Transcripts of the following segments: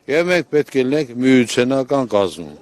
Եվ մենք պետք է լինենք միութենական կազմում։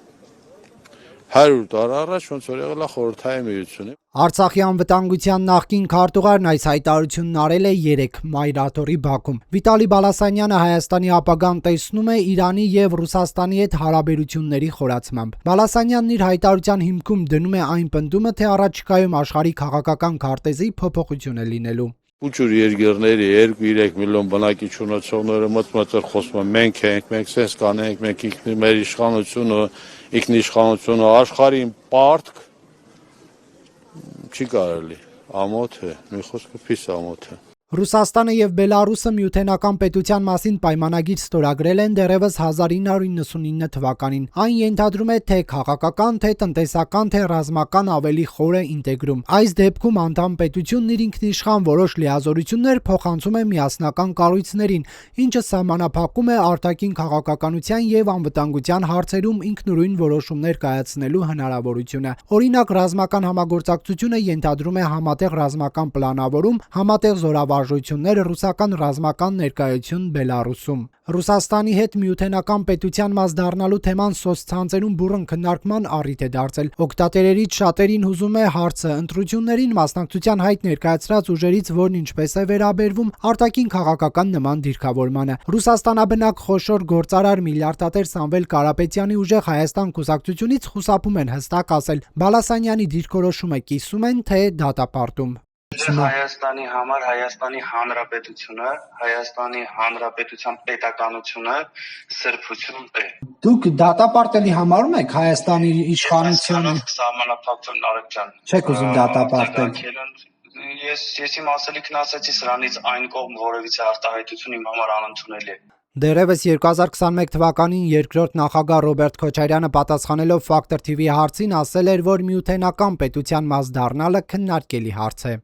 100 տարի առաջ ոնց որ եղել է խորհրդային միությունը։ Արցախի անվտանգության նախկին քարտուղարն այս հայտարարությունն արել է 3 մայրաթորի Բաքում։ Վիտալի Բալասանյանը Հայաստանի ապագան տեսնում է Իրանի եւ Ռուսաստանի հետ հարաբերությունների խորացմամբ։ Բալասանյանն իր հայտարարության հիմքում դնում է այն պնդումը, թե առաջիկայում աշխարհի քաղաքական քարտեզի փոփոխություն է լինելու։ Ուժուր երկրների 2-3 միլիոն բնակիչ ունեցողները մտմտել խոսում են մենք սենց կանենք, մենք մեր ինքնիշխանությունը աշխարհին պարտք չի կարելի, ամոթ է, մի խոսքով փիս ամոթ է։ Ռուսաստանը եւ Բելարուսը միութենական պետության մասին պայմանագիր ստորագրել են դեռևս 1999 թվականին։ Այն ենթադրում է թե քաղաքական, թե տնտեսական, թե ռազմական ավելի խոր ինտեգրում։ Այս դեպքում անդամ պետությունն իր ինքնիշխան որոշ լիազորություններ փոխանցում է միասնական կառույցներին, ինչը սահմանափակում է արտաքին քաղաքականության եւ անվտանգության հարցերում ինքնուրույն որոշումներ կայացնելու հնարավորությունը։ Օրինակ, ռազմական համագործակցությունը ենթադրում է համատեղ ռազմական պլանավորում, համատեղ զորավարժություններ, ռուսական ռազմական ներկայություն Բելարուսում։ Ռուսաստանի հետ միութենական պետության մաս դառնալու թեման սոցցանցերում բուռն քննարկման առիթ է դարձել։ Օգտատերերից շատերին հուզում է հարցը ընտրություններին մասնակցության հայտ ներկայացրած ուժերից որն ինչպես է վերաբերվում արտաքին քաղաքական նման դիրքավորմանը։ Ռուսաստանաբնակ խոշոր գործարար միլիարդատեր Սամվել Կարապետյանի ուժեղ Հայաստան կուսակցությունից խուսափում են հստակ ասել։ Բալասանյանի դիրքորոշումը կիսում են, թե դատապարտում։ Հայաստանի համար Հայաստանի Հանրապետությունը, Հայաստանի Հանրապետության պետականությունը սրբություն է։ Դուք դատապարտելի համարում եք Հայաստանի իշխանությունը։ Սահմանափակվում Նարեկ ջան։ Չեք ուզում դատապարտել։ Ես իմ ասելիքն ասացի, սրանից այն կողմ որևիցե արտահայտություն իմ համար անընդունելի է։ Դեռևս 2021 թվականին երկրորդ նախագահ Ռոբերտ Քոչարյանը պատասխանելով Factor TV հարցին ասել էր, որ միութենական պետության մաս դառնալը քննարկելի հարց է։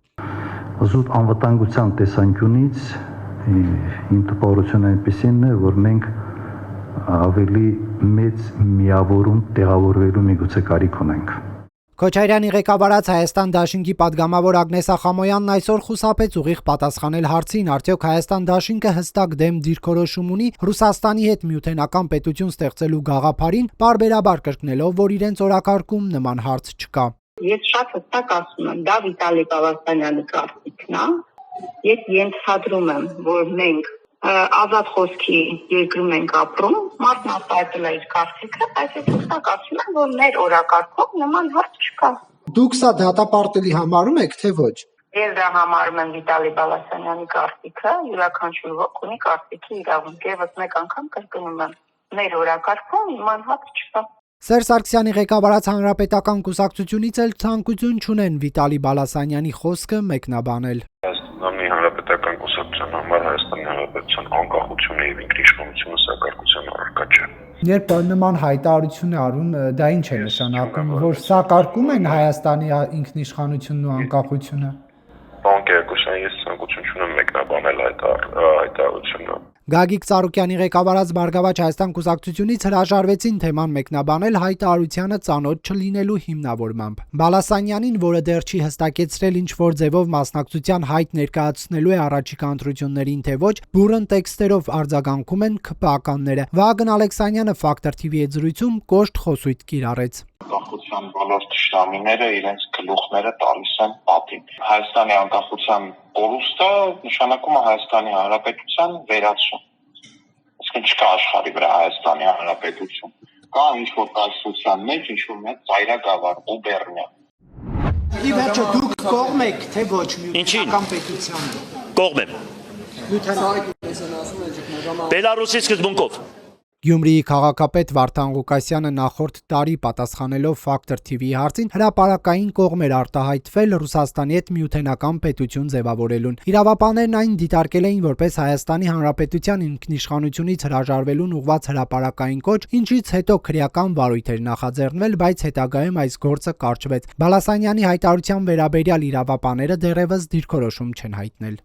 Զուտ անվտանգության տեսանկյունից իմ տպավորությունը այնպեսին է, որ մենք ավելի մեծ միավորում տեղավորվելու միգուցե կարիք ունենք։ Քոչարյանի ղեկավարած Հայաստան դաշինքի падգամավոր Ագնես Ախամոյանն այսօր խուսափեց ուղիղ պատասխանել հարցին, արդյոք Հայաստան դաշինքը հստակ դեմ դիրքորոշում ունի Ռուսաստանի հետ միութենական պետություն ստեղծելու գաղափարին, պարբերաբար կրկնելով, որ իրենց օրակարգում նման հարց չկա։ Ես շատ հստակ ասում եմ, դա Վիտալի Բալասանյանի կարծիքն է։ Ես ենթադրում եմ, որ մենք ազատ խոսքի երկրում ենք ապրում, մարդն արտահայտել է իր կարծիքը, բայց ես հստակ ասում եմ, որ մեր օրակարգում նման հարց չկա։ Դուք սա դատապարտելի համարում եք, թե ոչ։ Ես դա համարում եմ Վիտալի Բալասանյանի կարծիքը, յուրաքանչյուր ոք ունի կարծիքի իրավունք, եւս մեկ անգամ կրկնում եմ, մեր օրակարգում նման հարց չկա։ Սերժ Սարգսյանի ղեկավարած Հանրապետական կուսակցությունից էլ ցանկություն չունեն Վիտալի Բալասանյանի խոսքը մեկնաբանել։ Հայաստանի Հանրապետական կուսակցության համար Հայաստանի Հանրապետության անկախությունը եւ ինքնիշխանությունը սակարկության առարկա չէ։ Երբ նման հայտարարություն է արում, դա ինչ է նշանակում, որ սակարկում են Հայաստանի ինքնիշխանությունն ու անկախությունը։ Պարոն Կերակոսյան, ես ցանկություն չունեմ մեկնաբանել այդ հայտարարությունը։ Գագիկ Ծառուկյանի ղեկավարած Բարգավաճ Հայաստան կուսակցությունից հրաժարվեցին թեման մեկնաբանել հայտարարությանը ծանոթ չլինելու հիմնավորմամբ։ Բալասանյանին, որը դեռ չի հստակեցրել ինչ որ ձևով մասնակցության հայտ ներկայացնելու է առաջիկա ընտրություններին թե ոչ, բուռն տեքստերով արձագանքում են ԿՊԱ-ականները։ Վահագն Ալեքսանյանը Factor TV-ի հետ զրույցում կոշտ խոսույթ կիրառեց։ Անկախության բոլոր թշնամիները իրենց գլուխները տալիս են պատին։ Հայաստանի անկախության կորուստը նշանակում է Հայաստանի Հանրապետության վերացում։ Իսկ չկա աշխարհի վրա Հայաստանի Հանրապետություն։ Կա ինչ-որ կայսրության մեջ ինչ-որ մեծ ծայրագավառ գուբերնիա։ Ի վերջո դուք կողմ եք, թե ոչ միութենական պետությանը։ Կողմ եմ։ Բելարուսի սկզբունքով։ Գյումրիի քաղաքապետ Վարդան Ղուկասյանը նախորդ տարի պատասխանելով Factor TV-ի հարցին հրապարակային կողմ էր արտահայտվել Ռուսաստանի հետ միութենական պետություն ձևավորելուն։ Իրավապահներն այն դիտարկել էին որպես Հայաստանի Հանրապետության ինքնիշխանությունից հրաժարվելուն ուղղված հրապարակային կոչ, ինչից հետո քրեական վարույթ էր նախաձեռնվել, բայց հետագայում այս գործը կարճվեց։ Բալասանյանի հայտարարության վերաբերյալ իրավապահները դեռևս դիրքորոշում չեն հայտնել։